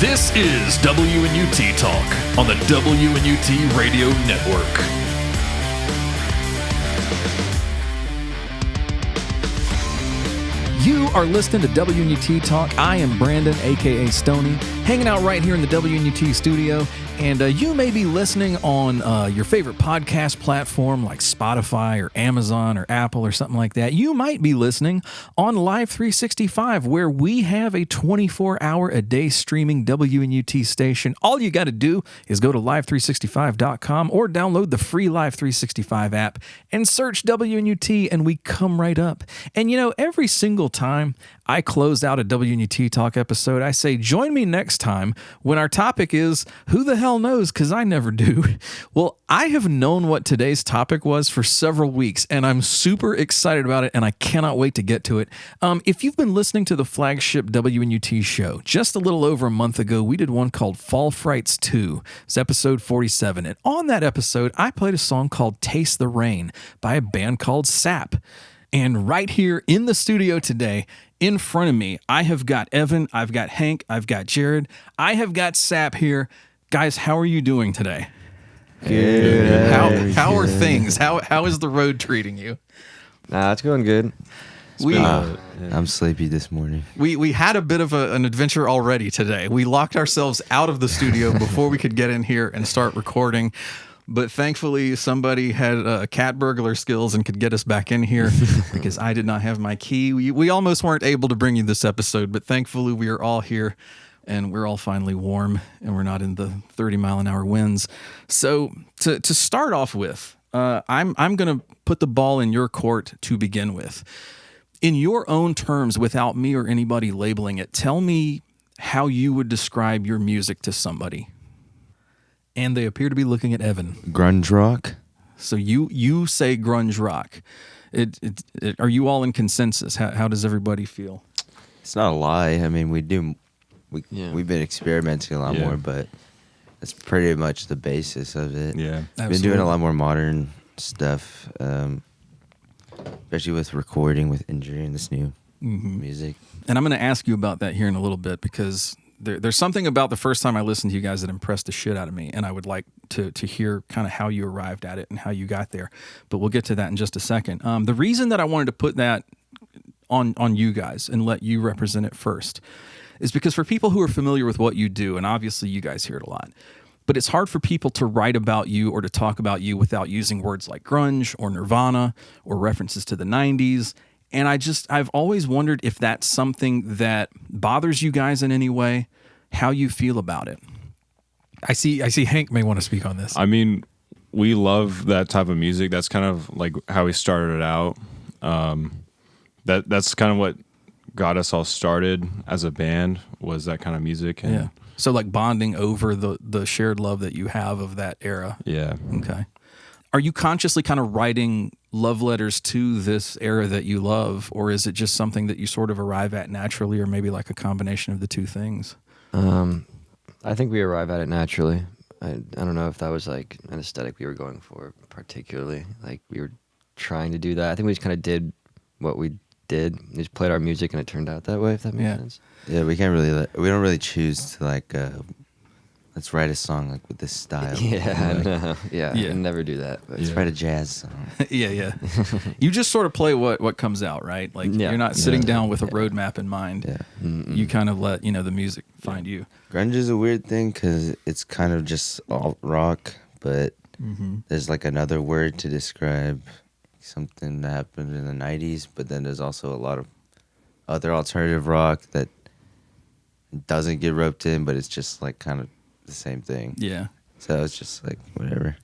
This is WNUT Talk on the WNUT Radio Network. You are listening to WNUT Talk. I am Brandon, a.k.a. Stoney, hanging out right here in the WNUT studio. And you may be listening on your favorite podcast platform like Spotify or Amazon or Apple or something like that. You might be listening on Live 365, where we have a 24-hour-a-day streaming WNUT station. All you got to do is go to live365.com or download the free Live 365 app and search WNUT, and we come right up. And you know, every single time I close out a WNUT Talk episode, I say, join me next time when our topic is, who the hell knows, because I never do. Well, I have known what today's topic was for several weeks, and I'm super excited about it, and I cannot wait to get to it. If you've been listening to the flagship WNUT show, just a little over a month ago, we did one called Fall Frights 2. It's episode 47, and on that episode, I played a song called Taste the Rain by a band called Sap. And right here in the studio today, in front of me, I have got Evan, I've got Hank, I've got Jared, I have got Sap here. Guys, how are you doing today? Good. How are things? How is the road treating you? Nah, it's going good. I'm sleepy this morning. We had a bit of an adventure already today. We locked ourselves out of the studio before we could get in here and start recording. But thankfully, somebody had cat burglar skills and could get us back in here because I did not have my key. We almost weren't able to bring you this episode, but thankfully we are all here and we're all finally warm and we're not in the 30-mile-an-hour winds. So to start off with, I'm going to put the ball in your court to begin with. In your own terms, without me or anybody labeling it, tell me how you would describe your music to somebody. And they appear to be looking at Evan. Grunge rock. So you say grunge rock. Are you all in consensus? How does everybody feel? It's not a lie. I mean, we've been experimenting a lot more, but that's pretty much the basis of it. Yeah, we've been doing a lot more modern stuff, especially with recording, with engineering this new music. And I'm going to ask you about that here in a little bit because there's something about the first time I listened to you guys that impressed the shit out of me, and I would like to hear kind of how you arrived at it and how you got there. But we'll get to that in just a second. The reason that I wanted to put that on you guys and let you represent it first is because for people who are familiar with what you do, and obviously you guys hear it a lot, but it's hard for people to write about you or to talk about you without using words like grunge or Nirvana or references to the 90s. And I've always wondered if that's something that bothers you guys in any way, how you feel about it. I see Hank may want to speak on this. I mean, we love that type of music. That's kind of like how we started out. That's kind of what got us all started as a band, was that kind of music. And yeah. So like bonding over the shared love that you have of that era. Yeah. Okay. Are you consciously kind of writing love letters to this era that you love, or is it just something that you sort of arrive at naturally, or maybe like a combination of the two things? I think we arrive at it naturally. I don't know if that was like an aesthetic we were going for particularly. Like we were trying to do that. I think we just kind of did what we did. We just played our music and it turned out that way, if that makes sense. Yeah, we don't really choose to like let's write a song like with this style. I never do that. But let's write a jazz song. Yeah. You just sort of play what comes out, right? Like you're not sitting down with a roadmap in mind. Yeah. Mm-mm. You kind of let the music find you. Grunge is a weird thing because it's kind of just alt rock, but there's like another word to describe something that happened in the 90s, but then there's also a lot of other alternative rock that doesn't get roped in, but it's just like kind of the same thing. Yeah. So it's just like whatever.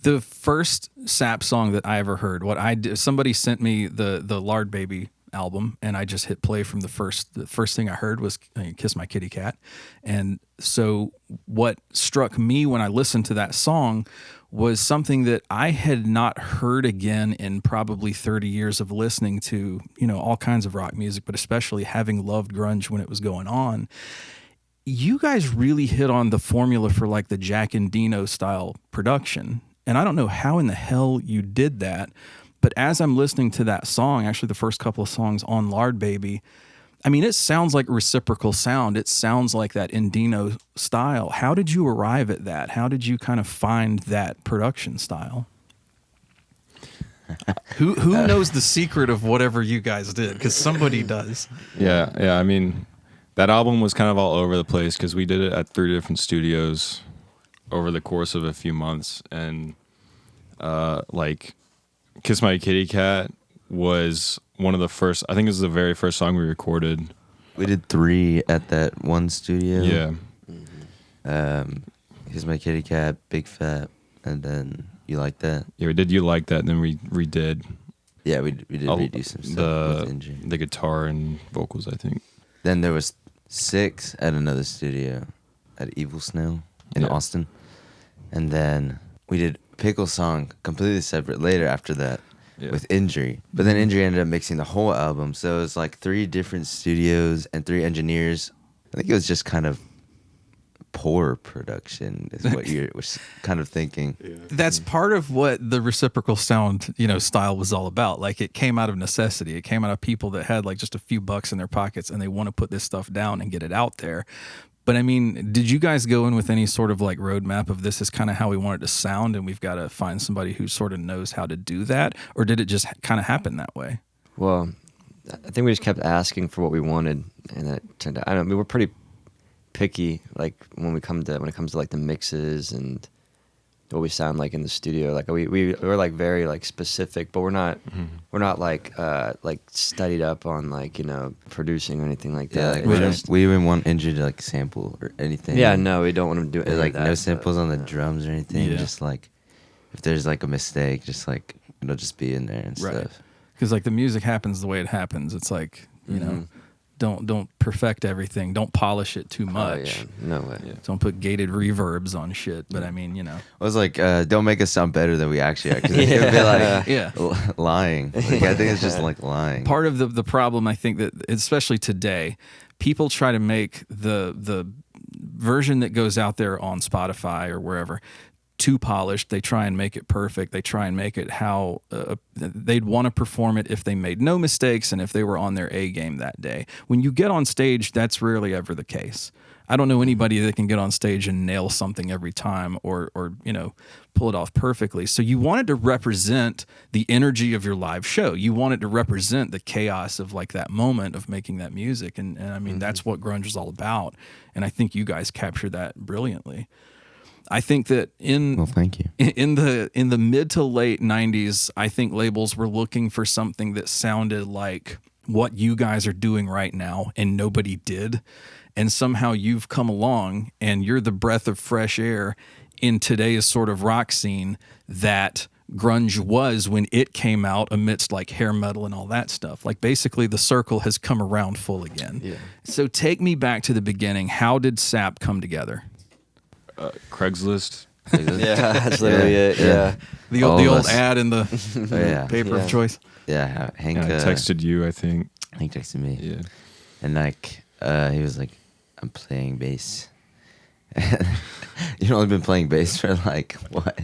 The first Sap song that I ever heard, somebody sent me the Lard Baby album, and I just hit play from the first thing I heard was Kiss My Kitty Cat. And so what struck me when I listened to that song was something that I had not heard again in probably 30 years of listening to, all kinds of rock music, but especially having loved grunge when it was going on. You guys really hit on the formula for like the Jack and Dino style production. And I don't know how in the hell you did that, but as I'm listening to that song, actually the first couple of songs on Lard Baby, I mean, it sounds like reciprocal sound. It sounds like that Indino style. How did you arrive at that? How did you kind of find that production style? Who knows the secret of whatever you guys did? Because somebody does. Yeah. I mean, that album was kind of all over the place because we did it at 3 different studios over the course of a few months. And like Kiss My Kitty Cat was one of the first, I think it was the very first song we recorded. We did 3 at that one studio. Yeah. Kiss My Kitty Cat, Big Fat, and then You Like That. Yeah, we did You Like That, and then we redid Yeah, we did redo some stuff with Injury. the guitar and vocals, I think. Then there was 6 at another studio at Evil Snail in Austin. And then we did Pickle Song completely separate later after that with Injury. But then Injury ended up mixing the whole album. So it was like 3 different studios and 3 engineers. I think it was just kind of poor production is what you was kind of thinking. That's part of what the reciprocal sound, style was all about. Like, it came out of necessity. It came out of people that had like just a few bucks in their pockets and they want to put this stuff down and get it out there. But I mean, did you guys go in with any sort of like roadmap of this is kind of how we want it to sound and we've got to find somebody who sort of knows how to do that? Or did it just kind of happen that way? Well, I think we just kept asking for what we wanted, and it turned out, I don't know, we were pretty picky, like when it comes to like the mixes and what we sound like in the studio. Like we're like very like specific, but we're not like studied up on like producing or anything like that. We even want Injury to like sample or anything. Yeah, no, we don't want to do it like that, no samples on the drums or anything. Yeah. Just like if there's like a mistake, just like it'll just be in there and stuff. Because like the music happens the way it happens. It's like don't perfect everything. Don't polish it too much. Oh, yeah. No way. Yeah. Don't put gated reverbs on shit. But I mean, I was like, don't make us sound better than we actually are. Because it would be like lying. Like, I think it's just like lying. Part of the problem, I think, that especially today, people try to make the version that goes out there on Spotify or wherever too polished. They try and make it perfect. They try and make it how they'd want to perform it if they made no mistakes and if they were on their A game that day. When you get on stage, that's rarely ever the case. I don't know anybody that can get on stage and nail something every time or pull it off perfectly. So you wanted to represent the energy of your live show. You wanted to represent the chaos of like that moment of making that music. And I mean, that's what grunge is all about. And I think you guys captured that brilliantly. I think that thank you. In the mid to late 90s, I think labels were looking for something that sounded like what you guys are doing right now, and nobody did. And somehow you've come along, and you're the breath of fresh air in today's sort of rock scene that grunge was when it came out amidst like hair metal and all that stuff. Like basically the circle has come around full again. Yeah. So take me back to the beginning. How did SAP come together? Craigslist. Yeah, that's literally it. Yeah. The old ad in the paper of choice. Yeah, Hank I texted you, I think. Hank texted me. Yeah. And like he was like, I'm playing bass. You've only been playing bass for like what,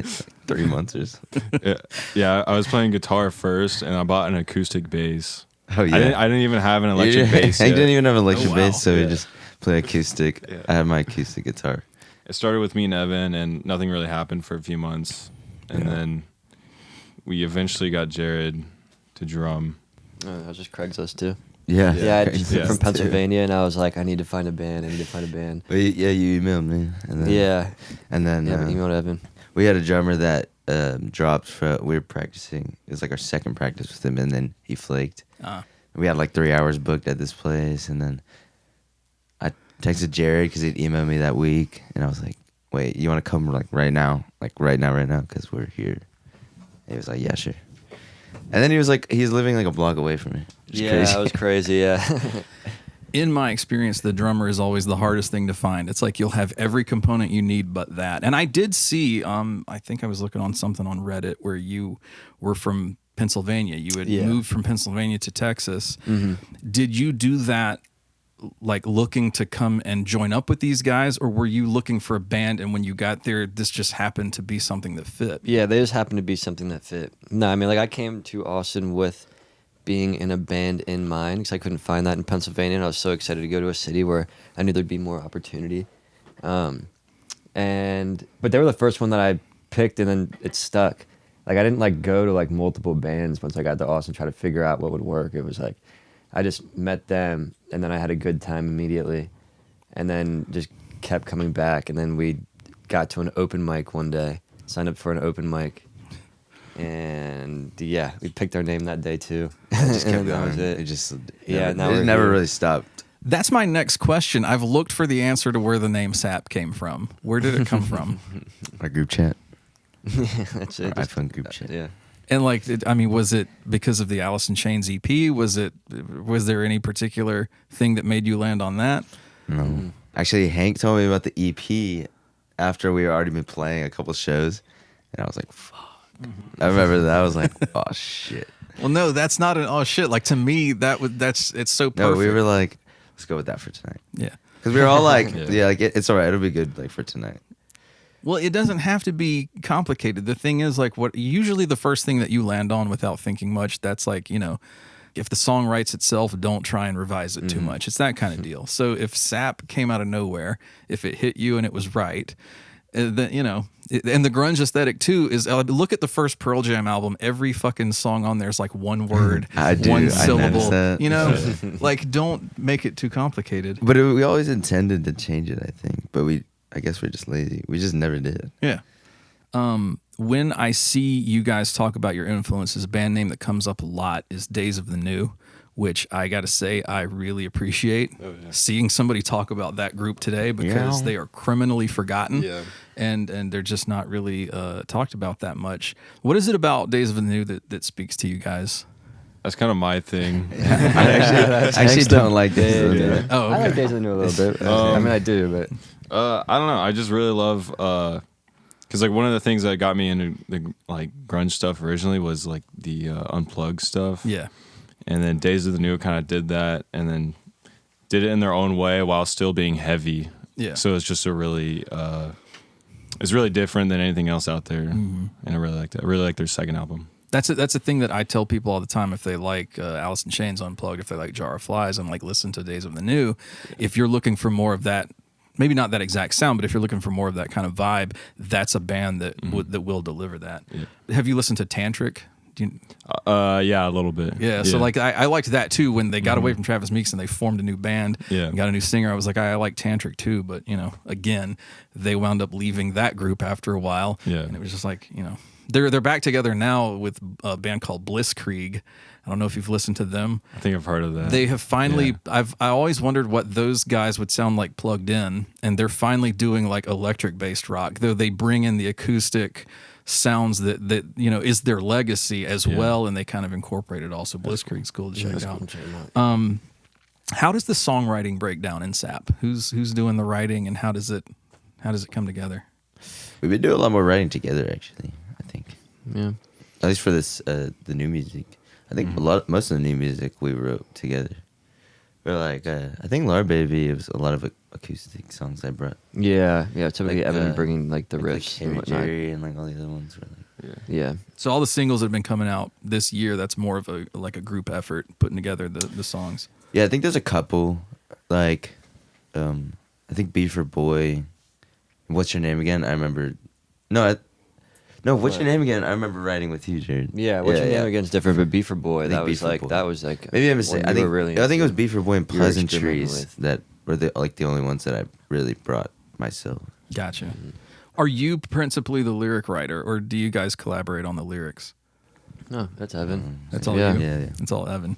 3 months or something? Yeah, I was playing guitar first, and I bought an acoustic bass. Oh yeah, I didn't even have an electric bass. Hank didn't even have an electric wow. bass, so we just play acoustic. Yeah. I had my acoustic guitar. It started with me and Evan, and nothing really happened for a few months, and then we eventually got Jared to drum. That was just Craigslist too. Yeah, I just from Pennsylvania, and I was like, I need to find a band. Well, yeah, you emailed me, and then I emailed Evan. We had a drummer that dropped. We were practicing. It was like our second practice with him, and then he flaked. We had like 3 hours booked at this place, and then I texted Jared because he'd emailed me that week, and I was like, "Wait, you want to come like right now? Like right now, because we're here." And he was like, "Yeah, sure." And then he was like, he's living like a block away from me. That was crazy. Yeah. In my experience, the drummer is always the hardest thing to find. It's like you'll have every component you need but that. And I did see, I think I was looking on something on Reddit where you were from Pennsylvania. You had moved from Pennsylvania to Texas. Mm-hmm. Did you do that like looking to come and join up with these guys, or were you looking for a band and when you got there, this just happened to be something that fit? Yeah, they just happened to be something that fit. No, I mean, like I came to Austin with being in a band in mind because I couldn't find that in Pennsylvania, and I was so excited to go to a city where I knew there'd be more opportunity. But they were the first one that I picked, and then it stuck. Like I didn't like go to like multiple bands once I got to Austin, try to figure out what would work. It was like I just met them, and then I had a good time immediately, and then just kept coming back. And then we got to an open mic one day, signed up for an open mic, and yeah, we picked our name that day too. Just kept And that going. was it. It just now it we're never here. really stopped. That's my next question. I've looked for the answer to where the name Sap came from. Where did it come from? Our group chat, That's our it. Just- iPhone group chat. yeah. And like, was it because of the Alice in Chains EP? Was there any particular thing that made you land on that? No, actually, Hank told me about the EP after we had already been playing a couple shows, and I was like, "Fuck." I remember that. I was like, "Oh shit." Well, no, that's not an oh shit. Like to me, it's so perfect. No, we were like, "Let's go with that for tonight," yeah. because we were all like, Yeah. "Yeah, like it's all right. It'll be good like for tonight." Well, it doesn't have to be complicated. The thing is, like, what usually the first thing that you land on without thinking much, that's like, if the song writes itself, don't try and revise it too much. It's that kind of deal. So if Sap came out of nowhere, if it hit you and it was right, then, and the grunge aesthetic too is, look at the first Pearl Jam album. Every fucking song on there is like one word, I do. one I syllable. noticed that. Like, don't make it too complicated. But we always intended to change it, I think. But I guess we're just lazy. We just never did. Yeah. When I see you guys talk about your influences, a band name that comes up a lot is Days of the New, which I got to say I really appreciate seeing somebody talk about that group today because Yeah. they are criminally forgotten Yeah. and they're just not really talked about that much. What is it about Days of the New that speaks to you guys? That's kind of my thing. I actually don't like this. Yeah. Oh, I okay. like Days of the New a little bit. I mean, I do, but I don't know. I just really love because like one of the things that got me into the like grunge stuff originally was like the unplugged stuff. Yeah. And then Days of the New kind of did that, and then did it in their own way while still being heavy. Yeah. So it's just a really it's really different than anything else out there, and I really liked it. I really like their second album. That's a thing that I tell people all the time. If they like Alice in Chains Unplugged, if they like Jar of Flies, I'm like, listen to Days of the New. If you're looking for more of that, maybe not that exact sound, but if you're looking for more of that kind of vibe, that's a band that that will deliver that. Yeah. Have you listened to Tantric? Yeah, a little bit. Yeah, so like I liked that too when they got away from Travis Meeks and they formed a new band and got a new singer. I was like, I like Tantric too, but again, they wound up leaving that group after a while. Yeah. And it was just like, they're back together now with a band called Blitzkrieg. I don't know if you've listened to them. I think I've heard of that. They have finally I always wondered what those guys would sound like plugged in, and they're finally doing like electric based rock. Though they bring in the acoustic sounds that is their legacy as well, and they kind of incorporate it also. Blitzkrieg's cool to check out. How does the songwriting break down in Sap? Who's doing the writing, and how does it come together? We've been doing a lot more writing together, actually. I think, yeah. at least for this, the new music. I think most of the new music we wrote together. We're like, I think "Lar Baby" was a lot of acoustic songs I brought. Yeah. Typically, Like, Evan bringing like the Like riffs Harry and whatnot. Jerry and like all the other ones were like. Yeah. So all the singles that have been coming out this year, that's more of a group effort putting together the songs. Yeah, I think there's a couple. Like, I think "B for Boy." What's your name again? I remember. What's your name again? I remember writing with you, Jared. Yeah, what's your name again's different, but B for Boy, I think that B was for like Boy. that was like Maybe I'm when mistaken. you I think were really I think it was into- "B for Boy" and you were "Pleasantries" experimenting with. that were the only ones that I really brought myself. Gotcha. Are you principally the lyric writer, or do you guys collaborate on the lyrics? No, that's Evan. That's all Yeah. you. Yeah. It's all Evan.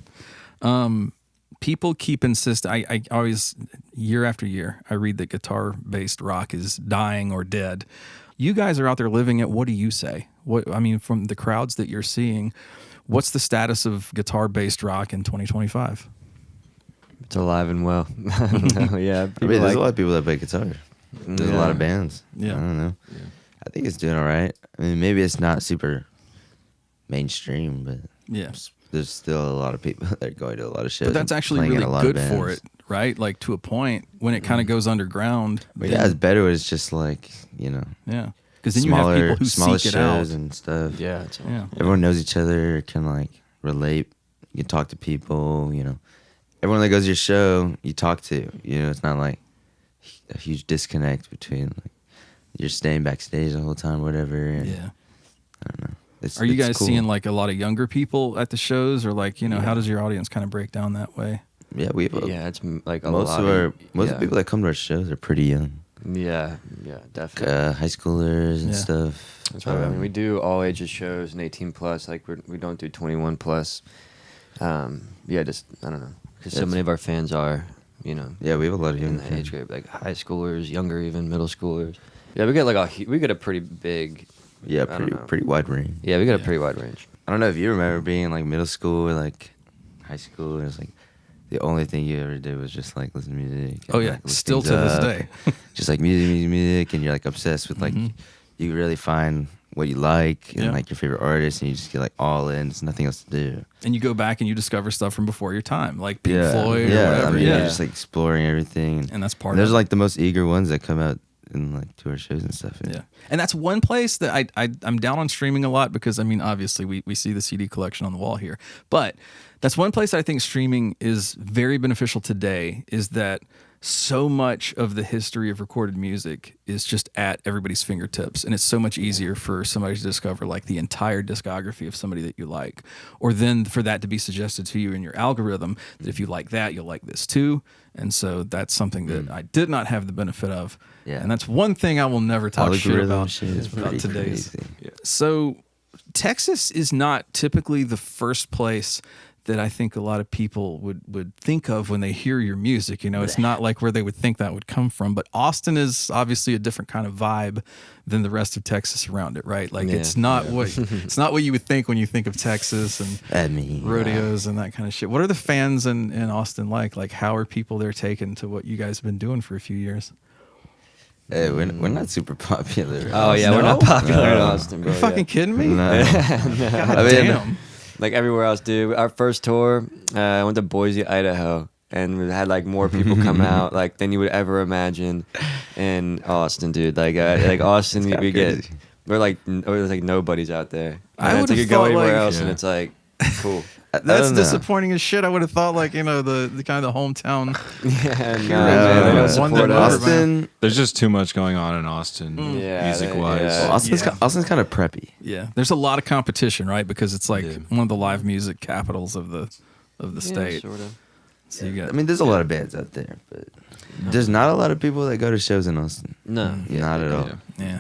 People keep insisting. I always, year after year, I read that guitar-based rock is dying or dead. You guys are out there living it. What do you say? From the crowds that you're seeing, what's the status of guitar-based rock in 2025? It's alive and well. I don't know. Yeah, I mean, there's a lot of people that play guitar. There's a lot of bands. Yeah. I don't know. Yeah. I think it's doing all right. I mean, maybe it's not super mainstream, but Yeah. there's still a lot of people that are going to a lot of shows. But that's and actually playing in really a lot good of for bands. it, right? Like to a point when it kind of goes underground. But then- yeah, it's better when it's just like, yeah. Because then you have people who smaller seek it out. shows and stuff. Yeah, it's Yeah. Everyone knows each other, can like relate You can talk to people. Everyone that goes to your show, you talk to. It's not like a huge disconnect between like you're staying backstage the whole time, whatever. And Yeah. I don't know. Are you it's guys cool. seeing like a lot of younger people at the shows, or like how does your audience kind of break down that way? Yeah, we have. It's like a Most lot of our most yeah. of the people that come to our shows are pretty young. Yeah, definitely. High schoolers and Yeah. stuff. That's right. I mean, we do all ages shows and 18 plus. Like we don't do 21 plus. Just I don't know, because so many of our fans are, Yeah, we have a lot of young in the fans. age group, like high schoolers, younger even, middle schoolers. Yeah, we get a pretty big. Yeah, I don't know. pretty wide range. Yeah, we got a pretty wide range. I don't know if you remember being in like middle school or like high school. It was like the only thing you ever did was just like listen to music. Oh and, yeah, like, look still things to this up. day. Just like music, and you're like obsessed with like you really find what you like and Yeah. like your favorite artist, and you just get like all in. There's nothing else to do. And you go back and you discover stuff from before your time, like Pink Floyd yeah. or whatever. I mean, yeah, you're just like exploring everything, and that's part and of there's it. like the most eager ones that come out in like to our shows and stuff. Yeah. And that's one place that I'm down on streaming a lot because, I mean, obviously we see the CD collection on the wall here. But that's one place I think streaming is very beneficial today, is that so much of the history of recorded music is just at everybody's fingertips. And it's so much easier for somebody to discover like the entire discography of somebody that you like. Or then for that to be suggested to you in your algorithm that if you like that, you'll like this too. And so that's something that I did not have the benefit of. Yeah. And that's one thing I will never talk shit Algorithm about, shit is about pretty today's. crazy. So Texas is not typically the first place that I think a lot of people would think of when they hear your music. It's not like where they would think that would come from. But Austin is obviously a different kind of vibe than the rest of Texas around it, right? Like it's not what you would think when you think of Texas and rodeos and that kind of shit. What are the fans in Austin like? Like how are people there taken to what you guys have been doing for a few years? Hey, we're not super popular. Oh yeah, No? we're not popular in No. Austin, bro. You're fucking kidding me? No. God I mean, damn. Like everywhere else, dude. Our first tour, I went to Boise, Idaho, and we had like more people come out like than you would ever imagine in Austin, dude. Like Austin, It's we kinda get there's like nobody's out there. I And would've you could go thought, anywhere like- else, and Yeah. it's like cool. I That's don't know. disappointing as shit. I would have thought like, the kind of the hometown. Yeah, no, No, man, they don't one support that us. Austin, There's just too much going on in Austin, Yeah, music wise. yeah. Austin's kind of preppy. Yeah. There's a lot of competition, right? Because it's like Yeah. one of the live music capitals of the state. Sort of. So you got I mean, there's a lot of bands out there, but there's not a lot of people that go to shows in Austin. No, Not at all. Yeah. yeah.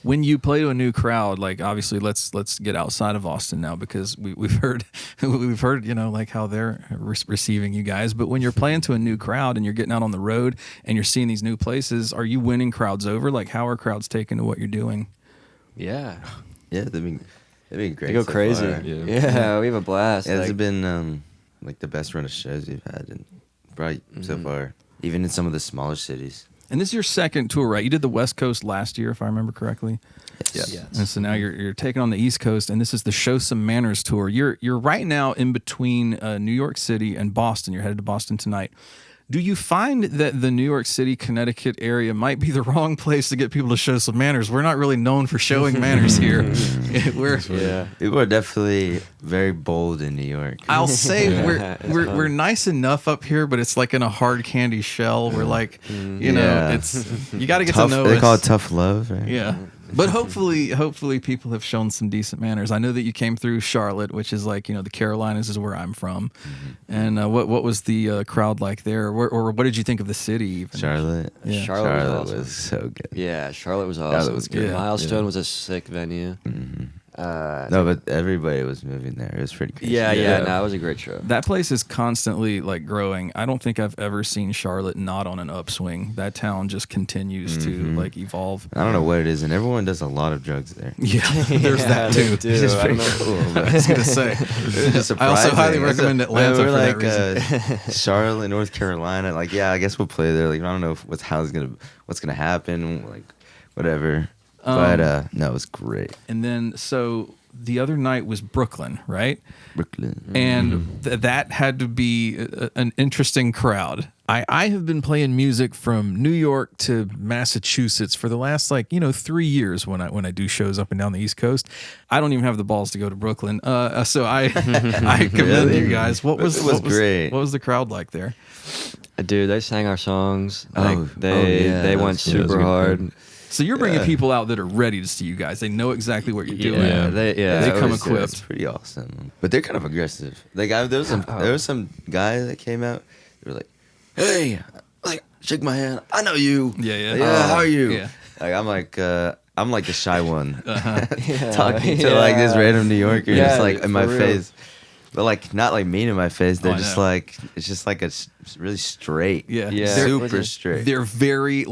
When you play to a new crowd, like obviously let's get outside of Austin now because we've heard like how they're receiving you guys. But when you're playing to a new crowd and you're getting out on the road and you're seeing these new places, are you winning crowds over? Like how are crowds taken to what you're doing? Yeah, Yeah, they've been great. they go so crazy. far. Yeah, we have a blast. Yeah, like, it's been like the best run of shows we've had, and probably so far, even in some of the smaller cities. And this is your second tour, right? You did the West Coast last year, if I remember correctly. Yes. Yes. And so now you're taking on the East Coast, and this is the Show Some Manners tour. You're right now in between New York City and Boston. You're headed to Boston tonight. Do you find that the New York City, Connecticut area might be the wrong place to get people to show some manners? We're not really known for showing manners here. yeah. People are definitely very bold in New York. I'll say Yeah. we're nice enough up here, but it's like in a hard candy shell. We're like, Yeah. it's you got to get Tough, to know they us. call it tough love, right? Yeah. But hopefully people have shown some decent manners. I know that you came through Charlotte, which is like, the Carolinas is where I'm from. And what was the crowd like there? Or what did you think of the city even? Charlotte. Yeah. Charlotte was awesome. so good. Yeah, Charlotte was awesome. was good. Yeah. Milestone was a sick venue. No, but everybody was moving there. It was pretty crazy. Yeah. No, it was a great show. That place is constantly like growing. I don't think I've ever seen Charlotte not on an upswing. That town just continues to like evolve. I don't know what it is, and everyone does a lot of drugs there. Yeah, there's that too. Dude, It's I don't pretty know. cool. I But was gonna say. it's I also highly surprising. recommend It's Atlanta we're for that like reason. Charlotte, North Carolina. Like, yeah, I guess we'll play there. Like, I don't know what's gonna happen. Like, whatever. But no, it was great. And then, so the other night was Brooklyn, right? Brooklyn. And that had to be an interesting crowd. I have been playing music from New York to Massachusetts for the last 3 years when I do shows up and down the East Coast. I don't even have the balls to go to Brooklyn. So I commend you guys. What was great. What was the crowd like there? Dude, they sang our songs. Oh, They went that's good. super hard. So you're bringing people out that are ready to see you guys. They know exactly what you're doing. They come It's equipped. pretty awesome. But they're kind of aggressive. There was some guy that came out. They were like, "Hey, shake my hand. I know you. Yeah. Yeah, how are you?" Yeah. I'm like the shy one, Yeah, talking to like this random New Yorker, Yeah, just like in my for real. face. But like not like mean in my face. They're I just know. like it's just like really straight. Yeah. Yeah. Super straight. They're very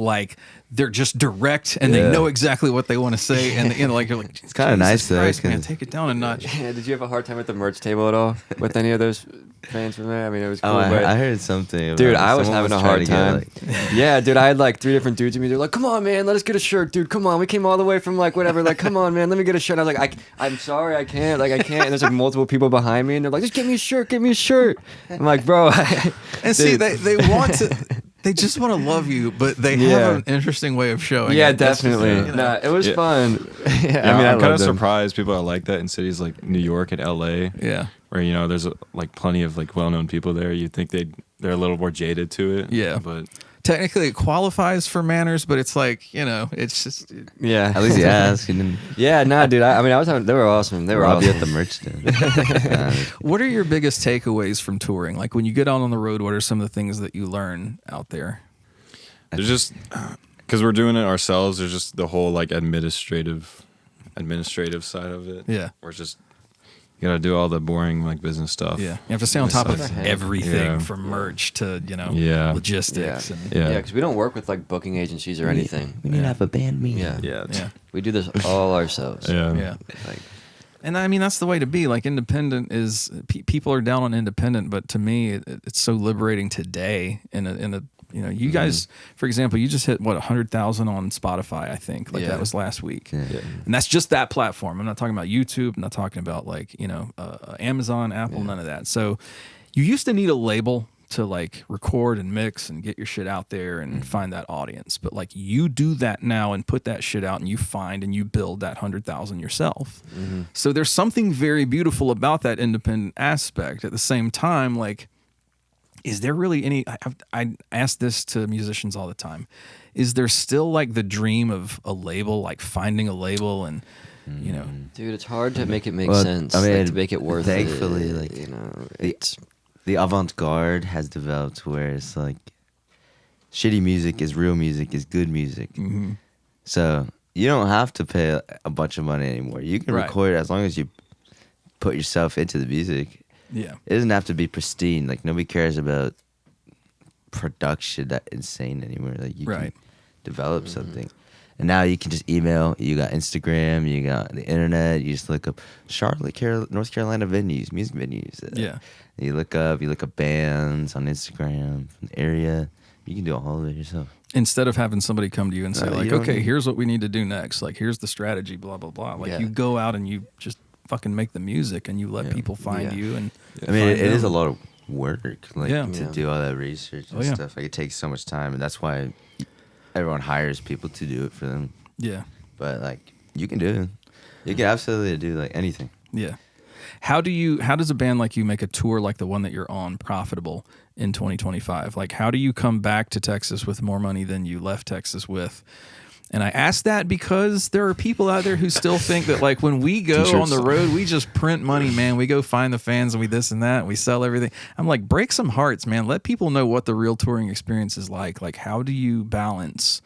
they're just direct and they Yeah. know exactly what they want to say. And you're like, It's kinda "Jesus nice, though, Christ, man, 'cause- take it down a notch." Yeah, did you have a hard time at the merch table at all with any of those fans from there? I mean, it was cool. Oh, but I heard something. About dude, it. I was Someone having a trying hard to get, time. like- Yeah, dude, I had like 3 different dudes with me. They're like, "Come on, man, let us get a shirt, dude. Come on, we came all the way from like whatever. Like, come on, man, let me get a shirt." I was like, I'm sorry, I can't. Like, I can't. And there's like multiple people behind me, and they're like, "Just give me a shirt, give me a shirt." I'm like, bro. And see, Dude. they want to, they just want to love you, but they Yeah. have an interesting way of showing Yeah, it. That's just, definitely. you know. Nah, it was Yeah. fun. Yeah, I mean, I'm kind loved of them. surprised people are like that in cities like New York and LA, Yeah. where there's like plenty of like well-known people there. You'd think they're a little more jaded to it. Yeah. but Technically, it qualifies for manners, but it's like, it's just. Yeah. At least he asked. He didn't. Yeah, nah, dude. I mean, they were awesome. They were Rob you awesome. at the merch stand. What are your biggest takeaways from touring? Like when you get out on the road, what are some of the things that you learn out there? there's just because we're doing it ourselves. There's just the whole like administrative side of it. Yeah. Where it's just you gotta do all the boring like business stuff. Yeah, you have to stay on top of sucks. everything Yeah. from merch to Yeah. logistics. Yeah. And, Yeah. Yeah, because we don't work with like booking agencies or anything. We need to have a band meeting. Yeah. Yeah. yeah. We do this all ourselves. Yeah. Yeah. Like, And I mean, that's the way to be. Like independent is people are down on independent, but to me, it's so liberating today. In a you guys, for example, you just hit 100,000 on Spotify. I think Yeah. that was last week, Yeah. and that's just that platform. I'm not talking about YouTube. I'm not talking about Amazon, Apple, none of that. So you used to need a label to like record and mix and get your shit out there and find that audience. But like you do that now and put that shit out and you find and you build that 100,000 yourself. So there's something very beautiful about that independent aspect. At the same time, like, is there really any, I ask this to musicians all the time. Is there still like the dream of a label, like finding a label and, dude, it's hard to make it make Well, sense. I mean, like, to make it worth thankfully, it. like, the- It's The avant-garde has developed where it's like shitty music is real music, is good music. mm-hmm. So you don't have to pay a bunch of money anymore. You can Right. record as long as you put yourself into the music. Yeah. It doesn't have to be pristine. Like nobody cares about production that insane anymore. Like you Right. can develop something. And now you can just email. You got Instagram. You got the internet. You just look up North Carolina venues, music venues. Yeah. You look up bands on Instagram from the area. You can do all of it yourself. Instead of having somebody come to you and say, No, like, you don't okay, need- here's what we need to do next. Like, here's the strategy, blah, blah, blah. Like, Yeah. you go out and you just fucking make the music and you let Yeah. people find Yeah. you. And I mean, find it is a them. lot of work, like Yeah. to Yeah. do all that research and Oh, yeah. stuff. Like it takes so much time, and that's why everyone hires people to do it for them. Yeah. But like, you can do it. You can absolutely do like anything. Yeah. How does a band like you make a tour like the one that you're on profitable in 2025? Like, how do you come back to Texas with more money than you left Texas with? And I ask that because there are people out there who still think that like when we go T-shirts. on the road, we just print money, man. We go find the fans and we this and that. And we sell everything. I'm like, break some hearts, man. Let people know what the real touring experience is like. Like, how do you balance,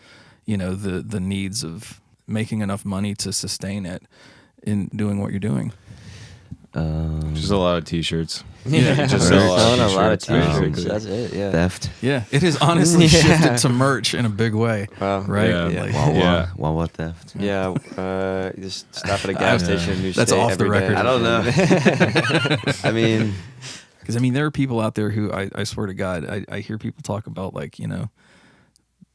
the needs of making enough money to sustain it in doing what you're doing? Just a lot of T-shirts. Yeah. You just We're sell selling a lot of t-shirts, t-shirts. basically. That's it. Yeah. Theft. Yeah, it has honestly shifted to merch in a big way, Wow. right? Yeah. Like, Wawa, Yeah. Wawa theft. Yeah. You just stop at a gas Yeah. station. And That's off the record. I don't know. I mean, because there are people out there who I swear to God, I hear people talk about like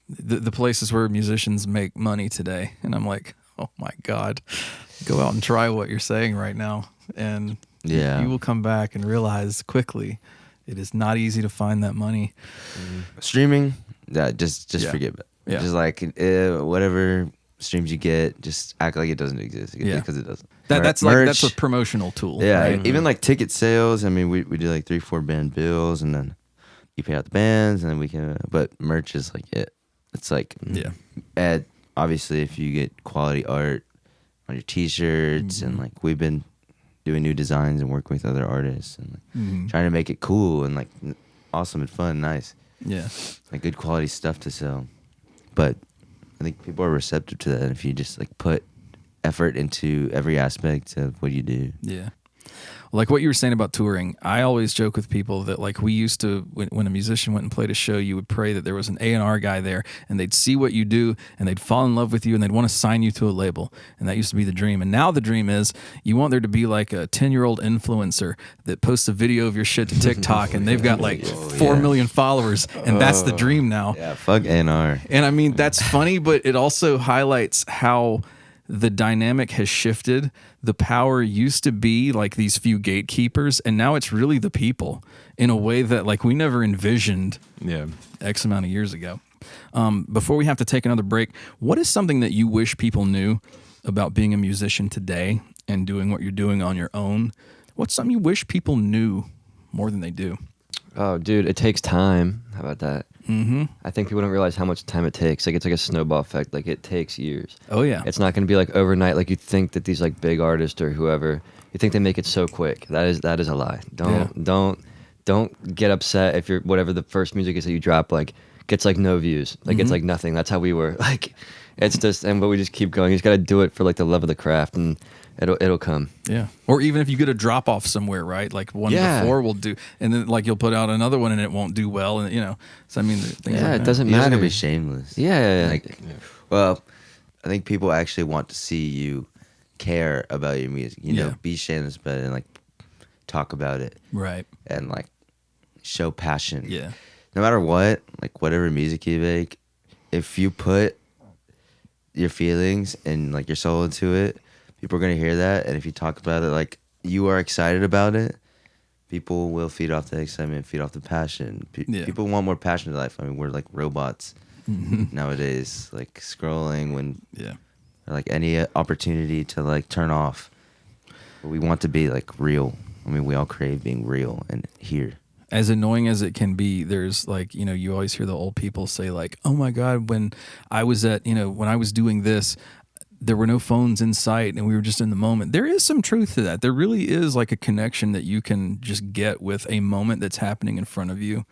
the places where musicians make money today, and I'm like, oh my God, Go out and try what you're saying right now, and you will come back and realize quickly it is not easy to find that money. Streaming, just forget it. Yeah. Just like whatever streams you get, just act like it doesn't exist because it doesn't. That's merch, a promotional tool. Yeah, right? even like ticket sales. I mean, we do like 3-4 band bills, and then you pay out the bands, and then we can. But merch is like it. It's like obviously, if you get quality art on your T-shirts, and like we've been doing new designs and working with other artists, and like, trying to make it cool and like awesome and fun, nice. Yeah, like good quality stuff to sell. But I think people are receptive to that if you just like put effort into every aspect of what you do. Yeah. Like what you were saying about touring, I always joke with people that like we used to, when a musician went and played a show, you would pray that there was an A&R guy there and they'd see what you do and they'd fall in love with you and they'd want to sign you to a label. And that used to be the dream. And now the dream is you want there to be like a 10-year-old influencer that posts a video of your shit to TikTok and they've got like 4 million followers. And that's the dream now. Yeah, fuck A&R. And I mean, that's funny, but it also highlights how the dynamic has shifted. The power used to be like these few gatekeepers, and now it's really the people in a way that like we never envisioned X amount of years ago. Before we have to take another break, what is something that you wish people knew about being a musician today and doing what you're doing on your own? What's something you wish people knew more than they do? Oh, dude, it takes time. How about that? Mm-hmm. I think people don't realize how much time it takes. Like, it's like a snowball effect. Like, it takes years. Oh, yeah. It's not going to be like overnight. Like, you think that these like big artists or whoever, you think they make it so quick. That is a lie. Don't get upset if you're whatever the first music is that you drop like gets like no views. Like it's like nothing. That's how we were. Like, it's just but we just keep going. You just got to do it for like the love of the craft and it'll come. Yeah. Or even if you get a drop off somewhere, right? Like one before will do, and then like you'll put out another one and it won't do well, and So I mean, things like it that. doesn't You just matter. gotta be shameless. Yeah. Well, I think people actually want to see you care about your music. You know, be shameless about it and like talk about it, Right. and like show passion. Yeah. No matter what, like whatever music you make, if you put your feelings and like your soul into it, people are going to hear that. And if you talk about it like you are excited about it, people will feed off the excitement, feed off the passion. People want more passion in life. I mean, we're like robots nowadays, like scrolling when or like any opportunity to like turn off. But we want to be like real. I mean, we all crave being real and here. As annoying as it can be, there's like, you always hear the old people say like, oh my God, when I was when I was doing this, there were no phones in sight and we were just in the moment. There is some truth to that. There really is like a connection that you can just get with a moment that's happening in front of you.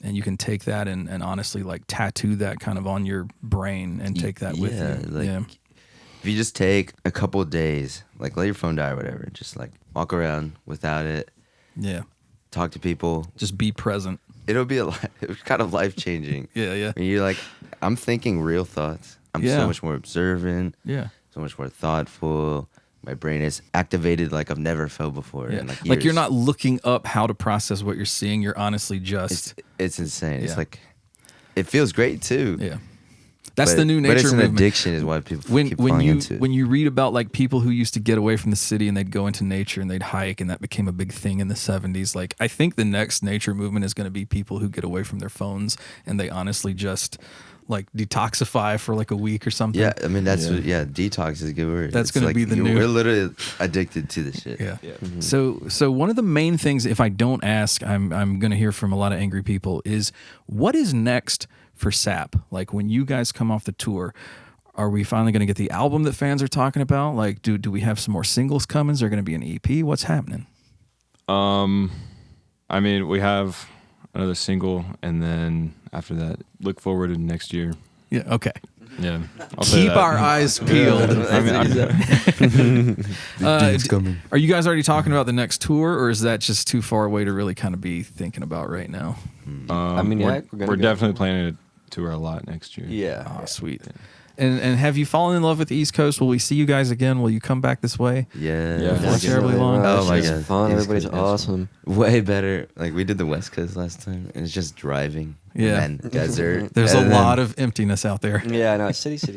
And you can take that and honestly like tattoo that kind of on your brain and take that with you. If you just take a couple of days, like let your phone die or whatever, just like walk around without it. Yeah. Talk to people. Just be present. It'll be kind of life-changing. Yeah. And you're like, I'm thinking real thoughts. I'm so much more observant. Yeah. So much more thoughtful. My brain is activated like I've never felt before. Yeah. In like, like you're years. not looking up how to process what you're seeing. You're honestly just... It's insane. Yeah. It's like, it feels great too. Yeah. That's the new nature movement. But it's an movement. addiction is why people keep falling into it. When you read about like people who used to get away from the city and they'd go into nature and they'd hike and that became a big thing in the 70s, like I think the next nature movement is going to be people who get away from their phones and they honestly just like detoxify for like a week or something. Yeah, I mean detox is a good word. That's going to be the new. We're literally addicted to this shit. Yeah. Mm-hmm. So one of the main things, if I don't ask, I'm going to hear from a lot of angry people is what is next for SAP? Like when you guys come off the tour, are we finally going to get the album that fans are talking about? Like, do we have some more singles coming? Is there going to be an EP? What's happening? I mean, we have another single, and then after that, look forward to next year. Yeah. Okay. Yeah. I'll say Keep that. our eyes peeled. Coming. Are you guys already talking about the next tour, or is that just too far away to really kind of be thinking about right now? I mean, we're go. definitely planning to tour a lot next year. Yeah. Oh, sweet. And have you fallen in love with the East Coast? Will we see you guys again? Will you come back this way? Yeah. Not terribly long. Oh my It's God. fun. East Everybody's Coast is awesome. Way better. Like we did the West Coast last time, and it's just driving. Yeah. And desert. There's a lot of emptiness out there. Yeah, I know. It's city. It's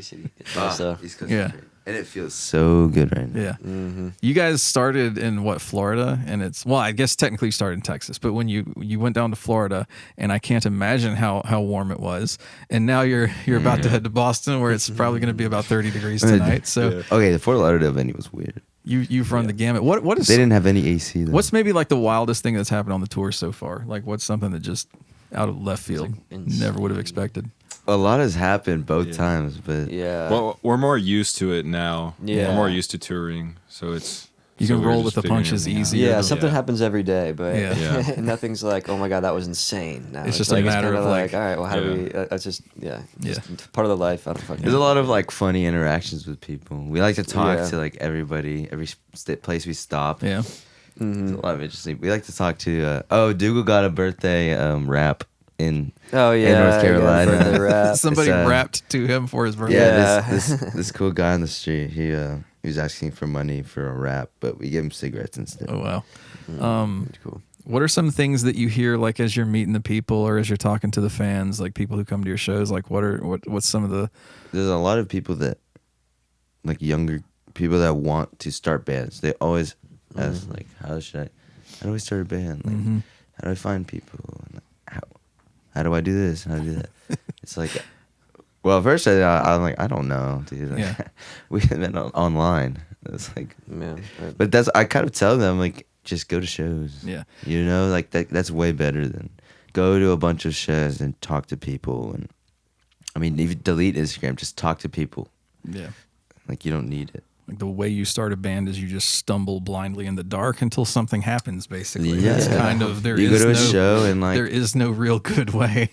nice, East Coast Yeah. is great. And it feels so good right now. Yeah. Mm-hmm. You guys started in what, Florida? And it's, well, I guess technically you started in Texas, but when you went down to Florida, and I can't imagine how warm it was. And now you're about to head to Boston, where it's probably going to be about 30 degrees tonight. So Okay, the Fort Lauderdale venue was weird. you've run the gamut. What is They didn't have any AC though. what's maybe like the wildest thing that's happened on the tour so far? Like what's something that just out of left field never would have expected? A lot has happened both times, but Yeah. Well, we're more used to it now. Yeah. We're more used to touring, so it's You so can we're roll just with the figuring punches everything out. easy. Yeah, Yeah. something happens every day, but Yeah. nothing's like, oh my god, that was insane. Now It's just a like, matter kinda of, like- all right, well, how do we? Yeah. That's just part of the life. I don't fucking. there's a lot of like funny interactions with people. We like to talk Yeah. to like everybody, every place we stop. Yeah. There's a lot of interesting. We like to talk to. Dougal got a birthday rap in Oh yeah, North Carolina. birthday rap. Somebody It's, rapped to him for his birthday. Yeah, Yeah. this cool guy on the street. He was asking for money for a rap, but we gave him cigarettes instead. Oh wow. That's cool. What are some things that you hear like as you're meeting the people or as you're talking to the fans, like people who come to your shows? Like what's some of the There's a lot of people that, like younger people that want to start bands. They always ask like, how do I start a band? Like, how do I find people? And, like, how do I do this? How do I do that? It's like, well, at first I'm like, I don't know, dude. Like, Yeah. we met online. It's like, Yeah. but I kind of tell them like, just go to shows. Yeah. You know, like that's way better than go to a bunch of shows and talk to people. And I mean, even delete Instagram, just talk to people. yeah. Like you don't need it. Like the way you start a band is you just stumble blindly in the dark until something happens. Basically, Yeah. That's kind of there. You is go to a no, show and like, there is no real good way.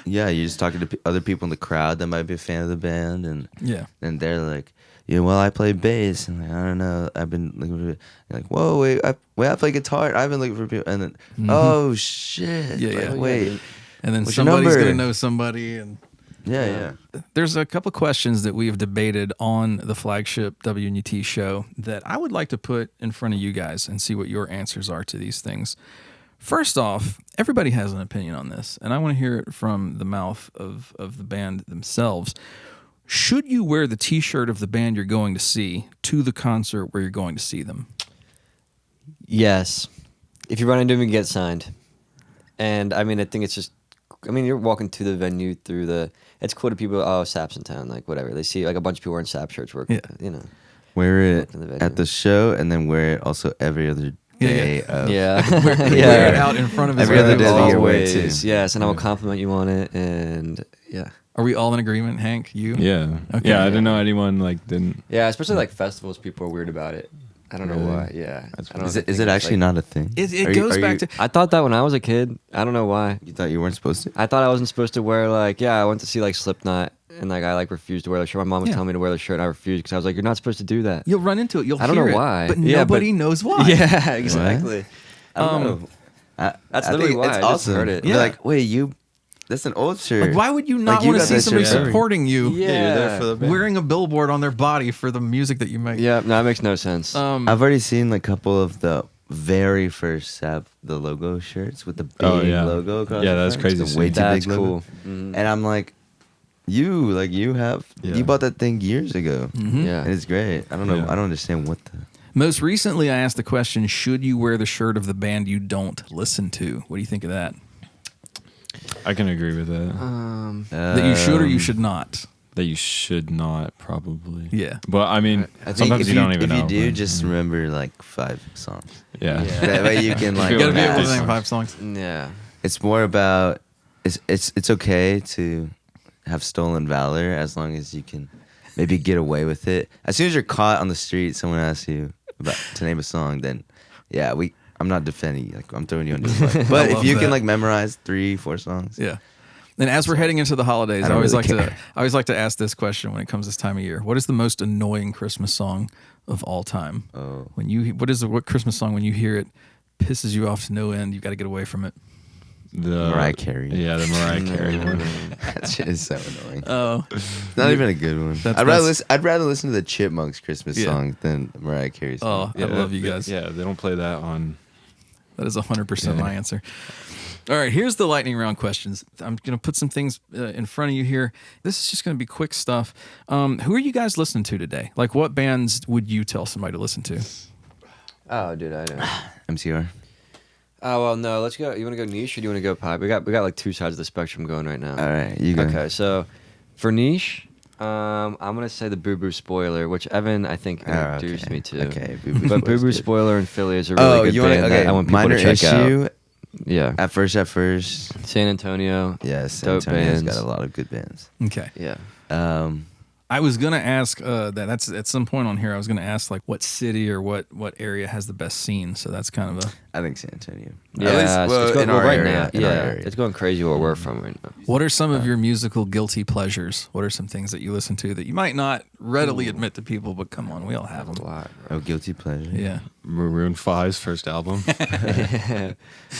yeah, you're just talking to other people in the crowd that might be a fan of the band, and Yeah, they're like, well, I play bass, and like, I don't know, I've been looking for. You're like, whoa, wait, I play guitar. I've been looking for people, and then, oh shit, Yeah, like, yeah. wait, and then What's your somebody's number? gonna know somebody, and yeah. there's a couple questions that we've debated on the flagship WNUT show that I would like to put in front of you guys and see what your answers are to these things. First off, everybody has an opinion on this, and I want to hear it from the mouth of the band themselves. Should you wear the T-shirt of the band you're going to see to the concert where you're going to see them? Yes, if you run into him, you get signed. And I mean, I think it's just. I mean, you're walking to the venue through the. It's cool to people. Oh, Sap's in town, like whatever. They see like a bunch of people wearing Sap shirts. Work, Yeah. you know. Wear it In the venue. at the show, and then wear it also every other day. Of, Yeah, Wear it out in front of his Every other venues. day you wear it Always, too. yes, and I will compliment you on it, and yeah. Are we all in agreement, Hank? You? Yeah. Okay. Yeah, I didn't know anyone like didn't. Yeah, especially like festivals, people are weird about it. I don't know Really? why. Yeah, That's I don't Is know it, if is they it think actually it's, not a thing? It Are goes you- back to. I thought that when I was a kid. I don't know why. You thought you weren't supposed to? I thought I wasn't supposed to wear like. Yeah, I went to see like Slipknot, and like I like refused to wear the shirt. My mom was Yeah. telling me to wear the shirt, and I refused because I was like, "You're not supposed to do that." You'll run into it. You'll I don't hear know it, why. but Yeah, nobody but- knows why. Yeah, exactly. I don't know. That's I literally think why. It's I just awesome. heard it. You're Yeah. like, wait, that's an old shirt. Like, why would you not Like, you want to got see that somebody shirt. supporting you? Yeah. you're there for the band. Wearing a billboard on their body for the music that you make. Yeah, no, that makes no sense. I've already seen like a couple of the very first Sap the logo shirts with the big Oh, yeah. logo across. Yeah, the that's front. crazy It's to a way see. too That's big logo. cool. Mhm. And I'm like, you Yeah. bought that thing years ago. Yeah. And it's great. I don't know. Yeah. I don't understand what the. Most recently, I asked the question: should you wear the shirt of the band you don't listen to? What do you think of that? I can agree with that. That you should or you should not? That you should not probably. Yeah. But I mean, I think sometimes if you don't even know. If you do, but- just remember like 5 songs. yeah. That way you can like. You gotta be able to This sing song. 5 songs. Yeah. It's more about it's okay to have stolen valor as long as you can maybe get away with it. As soon as you're caught on the street, someone asks you to name a song, then yeah, I'm not defending you. Like I'm throwing you under the bus. But I if love you that. can like memorize 3-4 songs, Yeah. And as we're heading into the holidays, I I don't always really like care. I always like to ask this question when it comes this time of year. What is the most annoying Christmas song of all time? Oh. What Christmas song when you hear it pisses you off to no end? You've got to get away from it. The Mariah Carey. Yeah, the Mariah Carey one. that shit is so annoying. Oh, It's not even a good one. That's- I'd rather listen to the Chipmunks Christmas Yeah. song than Mariah Carey's song. I love you guys. Yeah, they don't play that on. That is 100% my answer. All right, here's the lightning round questions. I'm going to put some things in front of you here. This is just going to be quick stuff. Who are you guys listening to today? Like, what bands would you tell somebody to listen to? Oh, dude, I know. MCR. Oh well, no. Let's go. You want to go niche or do you want to go pop? We got like two sides of the spectrum going right now. All right, you go. Okay, so for niche, I'm gonna say the Boo Boo Spoiler, which Evan I think introduced me to. Okay, but Boo Boo Spoiler in Philly is a really good band that I want people Minor to check Issue. out. Yeah, At first. San Antonio. Yes, Dope San Antonio's bands. got a lot of good bands. Okay. Yeah. I was gonna ask that's at some point on here. I was gonna ask like what city or what area has the best scene. So that's kind of a. I think San Antonio. Yeah, At least, well, it's going, in our right area, now. in our Yeah, area. it's going crazy where we're from right now. What are some of your musical guilty pleasures? What are some things that you listen to that you might not readily admit to people, but come on, we all have A them. lot. Oh, guilty pleasure. Yeah, Maroon 5's first album.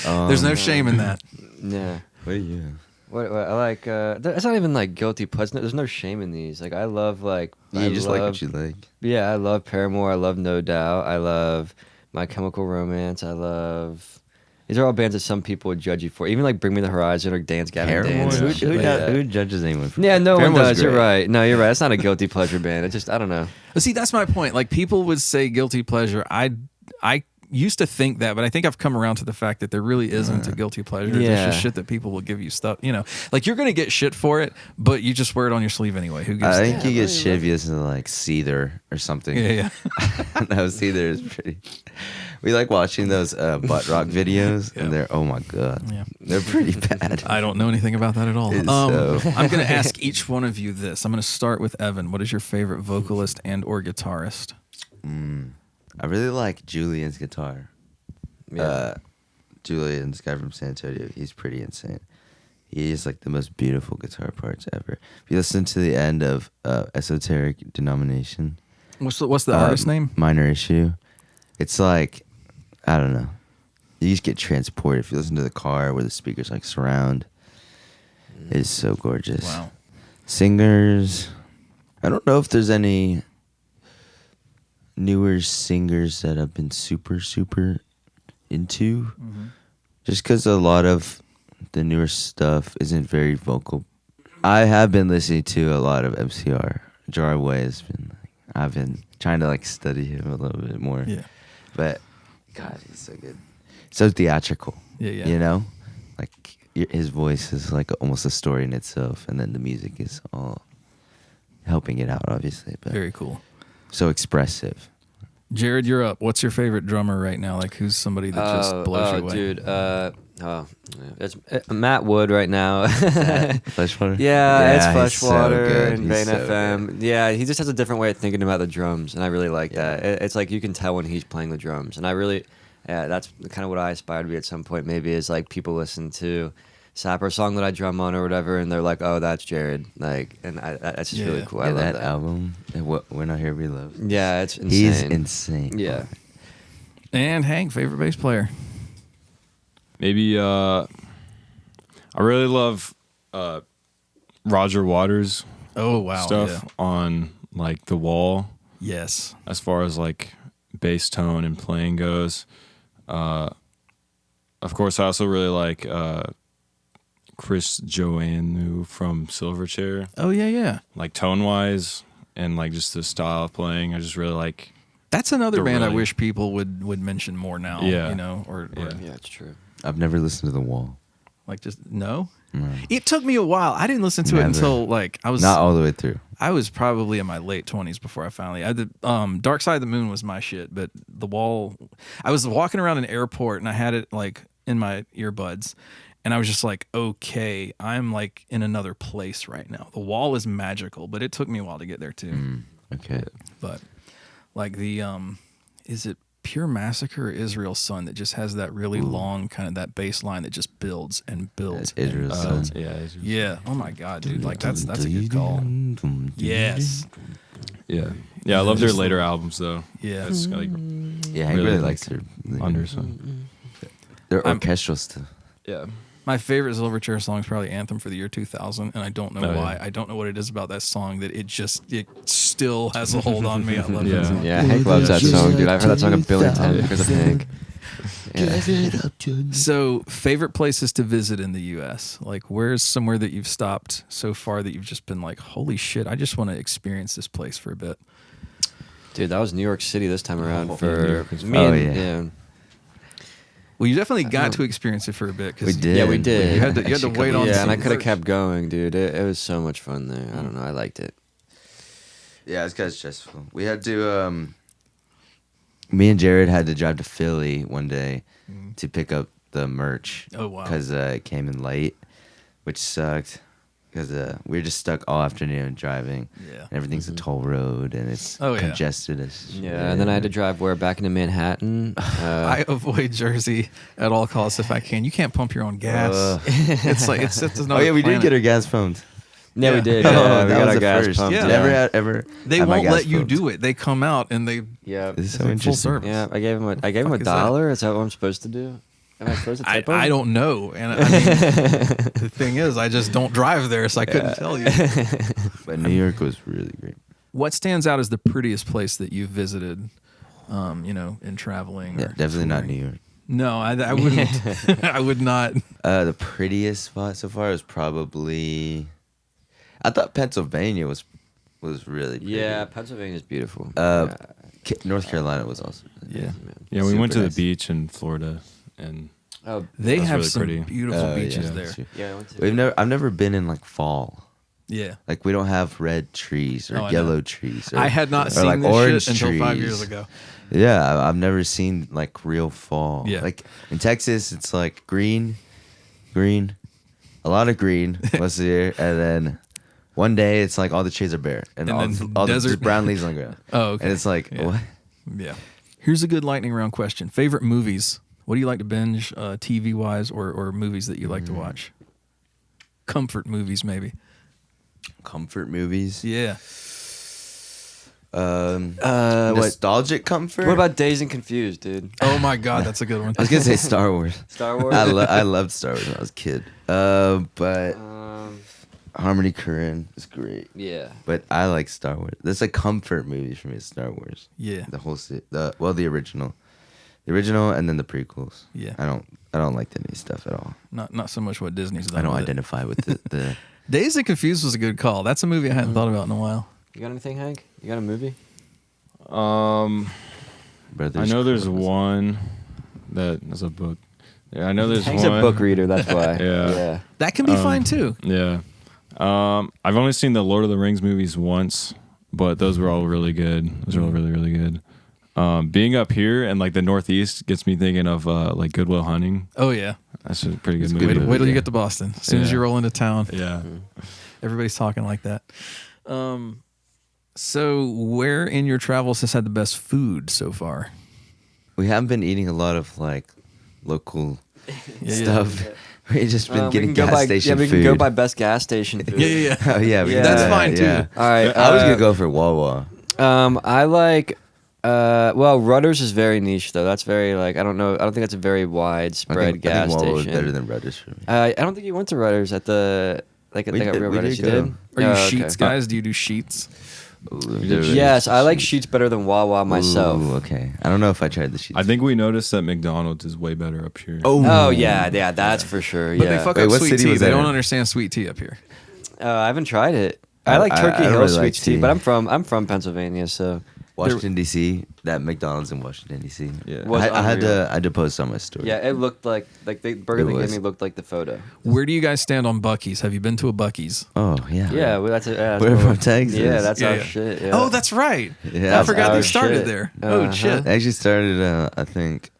there's no shame in that. Yeah. What do you? What I like, it's not even like guilty pleasure. There's no shame in these. Like I love like You just like what you like. Yeah, I love Paramore. I love No Doubt. I love My Chemical Romance. I love. These are all bands that some people would judge you for. Even like Bring Me the Horizon or Dance Gavin Dance. Who, and shit like that. who judges anyone for Yeah, no one Paramore's does. You're great. right. No, you're right. It's not a guilty pleasure band. It's just I don't know. But see, that's my point. Like people would say guilty pleasure. I used to think that, but I think I've come around to the fact that there really isn't a guilty pleasure. There's Yeah. just shit that people will give you stuff. You know, like you're gonna get shit for it, but you just wear it on your sleeve anyway. Who gives? I a think damn? you get shit if you listen to like Seether or something. Yeah. No, Seether is pretty. We like watching those butt rock videos, and they're oh my god, Yeah. they're pretty bad. I don't know anything about that at all. It's so- I'm going to ask each one of you this. I'm going to start with Evan. What is your favorite vocalist and or guitarist? I really like Julian's guitar. Yeah. Julian's guy from San Antonio. He's pretty insane. He is like the most beautiful guitar parts ever. If you listen to the end of Esoteric Denomination, What's the artist name? Minor Issue. It's like, I don't know. You just get transported. If you listen to the car where the speakers like surround, it's so gorgeous. Wow. Singers, I don't know if there's any newer singers that I've been super into. Just because a lot of the newer stuff isn't very vocal. I have been listening to a lot of MCR. Jar Way has been like, I've been trying to like study him a little bit more. Yeah. But God, he's so good. So theatrical. Yeah. You know? Like his voice is like almost a story in itself, and then the music is all helping it out, obviously. But Very cool. so expressive. Jared, you're up. What's your favorite drummer right now? Like, who's somebody that just blows you away? Dude. It's Matt Wood right now. Fleshwater? Yeah, it's he's so Fleshwater good. and He's Vein so FM. good. Yeah, he just has a different way of thinking about the drums, and I really like that. It's like you can tell when he's playing the drums, and I really, that's kind of what I aspire to be at some point. Maybe is like people listen to Sapper song that I drum on or whatever, and they're like, "Oh, that's Jared." Like, and that's just really cool. I love that that. album. We're Not Here, We Love. Yeah, it's insane. He's insane. Yeah. And Hank, favorite bass player. Maybe I really love Roger Waters' Oh, wow. stuff Yeah. on like The Wall Yes. as far as like bass tone and playing goes. Of course, I also really like Chris Joannou from Silverchair, Oh, yeah. like tone wise and like just the style of playing. I just really like. That's another They're band I really- wish people would mention more now. Yeah. You know, or Yeah, it's true. I've never listened to The Wall. like just no. No. It took me a while. I didn't listen to it Never. until like I was Not all the way through. I was probably in my late 20s before I finally. I did. Dark Side of the Moon was my shit, but The Wall. I was walking around an airport and I had it like in my earbuds, and I was just like, okay, I'm like in another place right now. The Wall is magical, but it took me a while to get there too. Okay. But like the is it Pure Massacre or Israel's Son that just has that really long kind of that bass line that just builds and builds. That's Israel's and Son. builds. Yeah. Yeah. Oh my God, dude. Like that's a good call. Yes. Yeah. I love their later albums though. Yeah. That's like Yeah, Hank Really really like likes their Underson. their orchestral stuff. Yeah. My favorite Silverchair song is probably Anthem for the Year 2000, and I don't know why. Yeah. I don't know what it is about that song that it still has a hold on me. I love Yeah. that song. Yeah, Hank loves that song, dude. I've heard that song a billion times because of Hank. Yeah. So, favorite places to visit in the U.S.? Like, where's somewhere that you've stopped so far that you've just been like, holy shit, I just want to experience this place for a bit? Dude, that was New York City this time around New for York is me. fun. Yeah. Well, you definitely got to experience it for a bit. 'Cause We did. Yeah, we did. You had to Actually, wait on. Yeah, and I some could have merch. kept going, dude. It was so much fun there. I don't know. I liked it. Yeah, it's kind of stressful. We had to. Me and Jared had to drive to Philly one day to pick up the merch. Oh, wow. Because it came in late, which sucked. Because we were just stuck all afternoon driving. Yeah. And everything's a toll road and it's Oh, yeah. congested as shit. Yeah, and then I had to drive back into Manhattan. I avoid Jersey at all costs if I can. You can't pump your own gas. It's like it's Oh yeah, we did get our gas pumped. Yeah, Yeah. we did. Oh, Yeah, we that got was our the gas first. pumped. Yeah. Never had ever. They had my won't gas let you pumped. do it. They come out and they Yeah. This is so full interesting. service. Yeah, I gave him a fuck is that? $1. Is that what I'm supposed to do? Am I supposed to tip him? I don't know. And I mean, the thing is, I just don't drive there, so I couldn't tell you. But New York was really great. What stands out as the prettiest place that you've visited, in traveling? Yeah, or definitely not touring? New York. No, I wouldn't. I would not. The prettiest spot so far is probably. I thought Pennsylvania was really pretty. Yeah, Pennsylvania's beautiful. North Carolina was also. Yeah. Yeah, we went to Super the nice. beach in Florida, and Oh, They That's have really some pretty. beautiful beaches yeah, there. that's true. yeah, I went to. I've never been in like fall. Yeah. Like we don't have red trees or Oh, I know. yellow trees. Or, I had not or seen like this orange shit until 5 trees. years ago. Yeah, I've never seen like real fall. Yeah. Like in Texas, it's like green, a lot of green most of the year, and then one day it's like all the trees are bare and And all, then all the desert. just brown leaves on the ground. Oh, okay. And it's like Yeah. what? Yeah. Here's a good lightning round question. Favorite movies? What do you like to binge, TV wise, or movies that you like to watch? Comfort movies, maybe. Comfort movies. Yeah. Nostalgic comfort. What about Dazed and Confused, dude? Oh my God, that's a good one. I was gonna say Star Wars. Star Wars? I loved Star Wars when I was a kid. But Harmony Korine is great. Yeah. But I like Star Wars. That's a comfort movie for me. Is Star Wars. Yeah. The whole the original, and then the prequels. Yeah. I don't like any stuff at all. Not so much what Disney's done. I don't with it. identify with the Dazed and Confused was a good call. That's a movie I hadn't thought about in a while. You got anything, Hank? You got a movie? brothers. I know there's Karamazov. one that is a book. Yeah, I know there's Hank's one. a book reader, that's why. Yeah. That can be fine too. Yeah. I've only seen the Lord of the Rings movies once, but those were all really good. Those are all really, really good. Being up here and like the Northeast gets me thinking of like Good Will Hunting. Oh yeah. That's a pretty good It's a movie. good Wait movie. till you get to Boston. As soon as Yeah. you roll into town, Yeah. everybody's talking like that. So where in your travels has had the best food so far? We haven't been eating a lot of like local Yeah, stuff. We've just been We getting can go gas by, station yeah, we food. can go by best gas station food. Yeah, yeah, yeah. Oh yeah, we Yeah. can do That's that, fine, too. yeah. All right. I was gonna go for Wawa. I like. Well, Rutter's is very niche though. That's very like I don't know. I don't think that's a very widespread I gas think Wawa was station. better than Rutgers for me. I don't think you went to Rutter's at the like at We real did- we Rutter's. did You go. did? Are you Oh, okay. Sheets guys? Do you do Sheets? Yes, I like Sheets better than Wawa myself. Ooh, okay. I don't know if I tried the sheets. I think we noticed that McDonald's is way better up here. Oh yeah, that's for sure. But yeah. they fuck Wait, up what sweet city tea. was They that don't in? understand sweet tea up here. I haven't tried it. I like Turkey I Hill really sweet like tea, tea. but I'm from Pennsylvania, so Washington D.C. That McDonald's in Washington D.C. Yeah. Was I had unreal. to post on my story. yeah, it looked like the burger It they gave was. me looked like the photo. Where do you guys stand on Buc-ee's? Have you been to a Buc-ee's? Oh yeah. Yeah, well, that's it. Yeah, We're that's from what- Texas. Yeah, that's Yeah, our yeah. shit. Yeah. Oh, that's right. Yeah. I forgot our they started shit. there. Oh Uh-huh. shit. I actually started. I think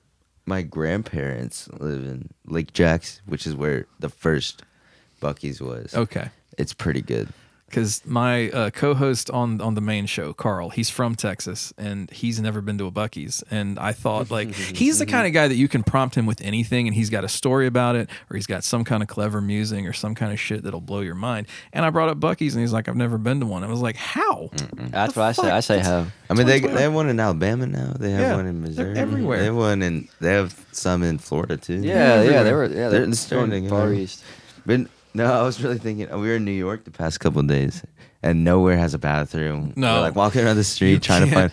my grandparents live in Lake Jacks, which is where the first Buc-ee's was. Okay. It's pretty good. Because my co-host on the main show, Carl, he's from Texas, and he's never been to a Buc-ee's. And I thought, like, he's the kind of guy that you can prompt him with anything, and he's got a story about it, or he's got some kind of clever musing or some kind of shit that'll blow your mind. And I brought up Buc-ee's, and he's like, I've never been to one. I was like, how? That's what I say. I say have. I mean, they have one in Alabama now. They have one in Missouri. Everywhere. They have one in. They have some in Florida too. They're starting Far East. But no, I was really thinking. We were in New York the past couple of days, and nowhere has a bathroom. No. We're like walking around the street trying to find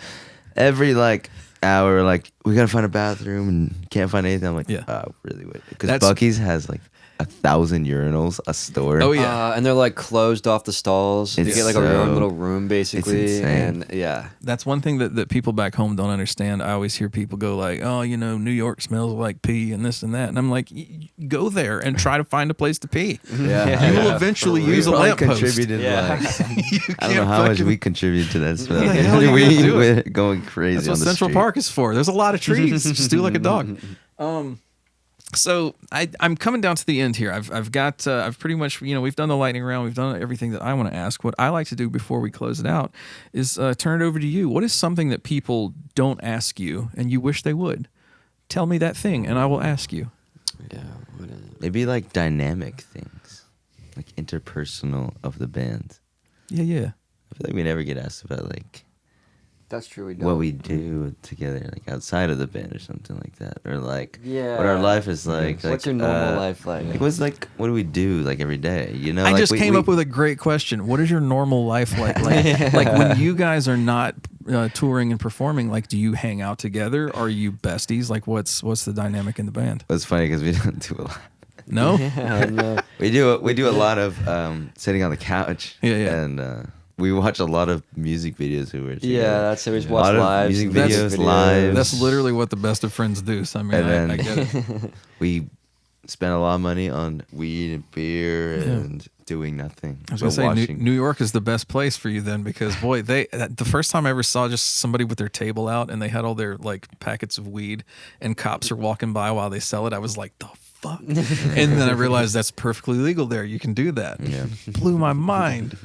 every like hour. Like we gotta find a bathroom and can't find anything. I'm like, oh, really? Because Buc-ee's has like 1,000 urinals a store. Oh yeah, and they're like closed off the stalls. You get like a own little room basically. It's insane. And that's one thing that people back home don't understand. I always hear people go like, oh, you know, New York smells like pee and this and that, and I'm like, go there and try to find a place to pee. Yeah, you will eventually use a lamppost. Contributed like, I don't know how much we contributed to that smell. We're going crazy. That's what on the Central street. Park is for. There's a lot of trees. Just do like a dog. So I'm coming down to the end here. I've pretty much, you know, we've done the lightning round. We've done everything that I want to ask. What I like to do before we close it out is turn it over to you. What is something that people don't ask you and you wish they would? Tell me that thing and I will ask you. Yeah. What is it? Maybe like dynamic things, like interpersonal of the band. Yeah. I feel like we never get asked about like That's true. We don't. what we do together, like outside of the band or something like that, or like Yeah. what our life is like. What's your normal life like? What do we do like every day? You know, I like just came up with a great question. What is your normal life like? Like when you guys are not touring and performing, like, do you hang out together? Are you besties? Like, what's the dynamic in the band? It's funny because we don't do a lot. No? No. We do a lot of sitting on the couch. Yeah. And we watch a lot of music videos we were together. Yeah, that's it. We just A watch lot of lives. music and videos, lives. That's literally what the best of friends do. So I mean, And I then- get it. We spend a lot of money on weed and beer and doing nothing. I was gonna say New York is the best place for you then, because boy, the first time I ever saw just somebody with their table out and they had all their like packets of weed and cops are walking by while they sell it, I was like, the fuck? And then I realized that's perfectly legal there. You can do that. Yeah. Blew my mind.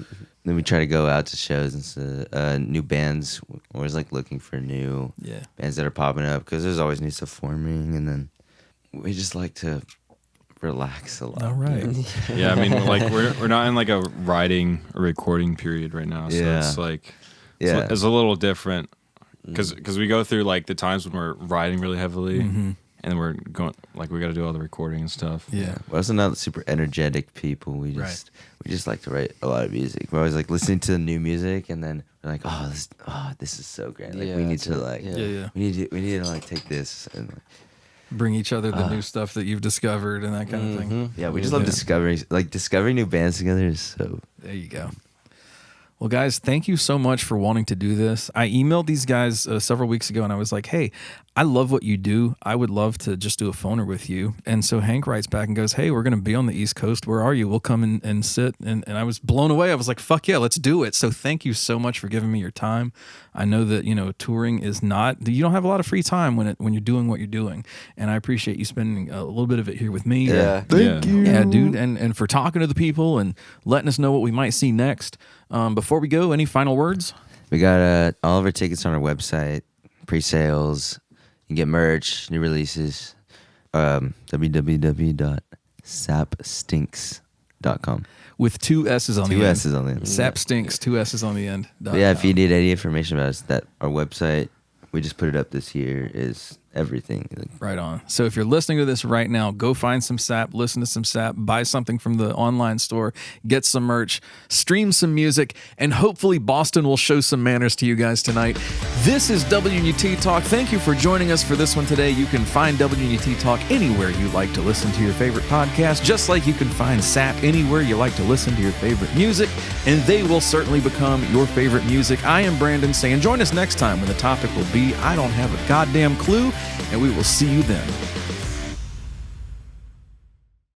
Then we try to go out to shows and new bands. We're always like looking for new bands that are popping up because there's always new stuff forming, and then we just like to relax a lot. All right. Yeah, I mean, like we're not in like a writing or recording period right now, so it's like it's a little different because we go through like the times when we're writing really heavily, and then we're going like we got to do all the recording and stuff. Yeah. We're also not super energetic people. We just like to write a lot of music. We're always like listening to new music, and then we're like, this is so great. Like we need to like we need to like take this and like, Bring each other the new stuff that you've discovered and that kind of thing. yeah, we just love discovering new bands together is so. There you go. Well, guys, thank you so much for wanting to do this. I emailed these guys several weeks ago, and I was like, hey, I love what you do. I would love to just do a phoner with you. And so Hank writes back and goes, hey, we're going to be on the East Coast. Where are you? We'll come and sit. And I was blown away. I was like, fuck yeah, let's do it. So thank you so much for giving me your time. I know that, you know, touring is not, you don't have a lot of free time when you're doing what you're doing. And I appreciate you spending a little bit of it here with me. Yeah. Thank you. Yeah, dude. And for talking to the people and letting us know what we might see next. Before we go, any final words? We got all of our tickets on our website, pre-sales. You can get merch, new releases. www.sapstinks.com. With two S's on the end. Two S's on the end. Sap Stinks, two S's on the end. But yeah, if you need any information about us, that our website, we just put it up this year, is everything. Right on. So if you're listening to this right now, go find some Sap, listen to some Sap, buy something from the online store, get some merch, stream some music, and hopefully Boston will show some manners to you guys tonight. This is WNUT Talk. Thank you for joining us for this one today. You can find WNUT Talk anywhere you like to listen to your favorite podcast, just like you can find Sap anywhere you like to listen to your favorite music, and they will certainly become your favorite music. I am Brandon saying join us next time when the topic will be I don't have a goddamn clue, and we will see you then.